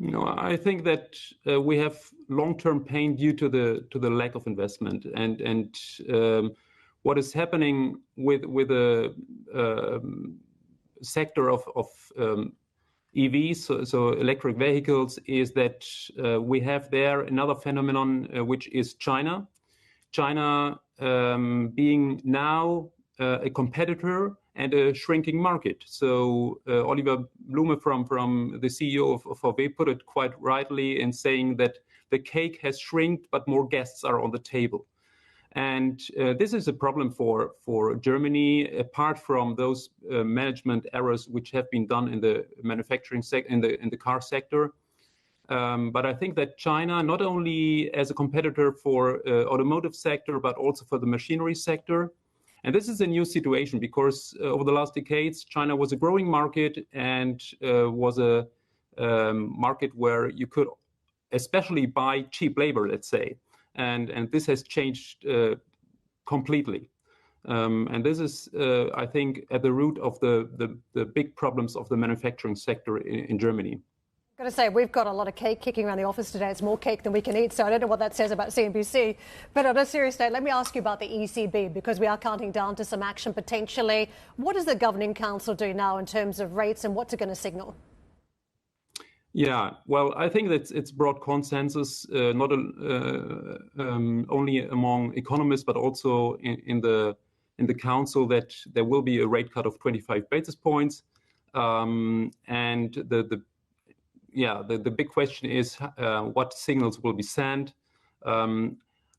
I think that we have long-term pain due to the lack of investment, and what is happening with the sector of EVs, so electric vehicles, is that we have there another phenomenon, which is China. China being now a competitor and a shrinking market. So Oliver Blume from the CEO of VW put it quite rightly in saying that the cake has shrinked, but more guests are on the table. And this is a problem for Germany, apart from those management errors which have been done in the manufacturing in the car sector. But I think that China, not only as a competitor for automotive sector, but also for the machinery sector. And this is a new situation because over the last decades, China was a growing market and was a market where you could especially buy cheap labor, let's say. And this has changed completely. And this is, I think, at the root of the big problems of the manufacturing sector in Germany. I've got to say, we've got a lot of cake kicking around the office today. It's more cake than we can eat, so I don't know what that says about CNBC. But on a serious note, let me ask you about the ECB, because we are counting down to some action potentially. What does the Governing Council do now in terms of rates, and what's it going to signal? Yeah, well, I think that it's broad consensus, not only among economists, but also in the council, that there will be a rate cut of 25 basis points. And the big question is what signals will be sent.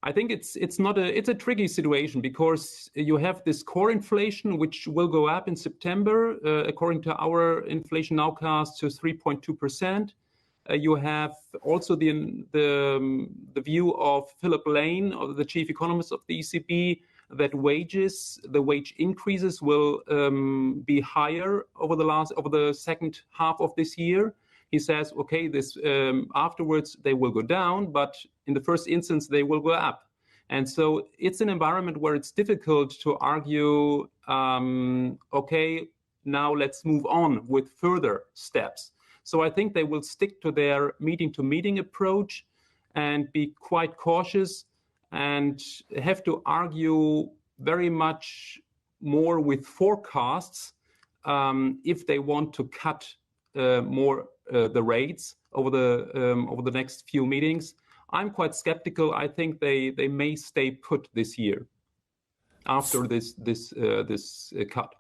I think it's a tricky situation because you have this core inflation, which will go up in September, according to our inflation nowcast, to 3.2%. You have also the view of Philip Lane, the chief economist of the ECB, that the wage increases will be higher over the second half of this year. He says, okay, this afterwards they will go down, but in the first instance they will go up. And so it's an environment where it's difficult to argue, okay, now let's move on with further steps. So I think they will stick to their meeting-to-meeting approach and be quite cautious and have to argue very much more with forecasts if they want to cut more the rates over the next few meetings. I'm quite skeptical. I think they may stay put this year after this cut.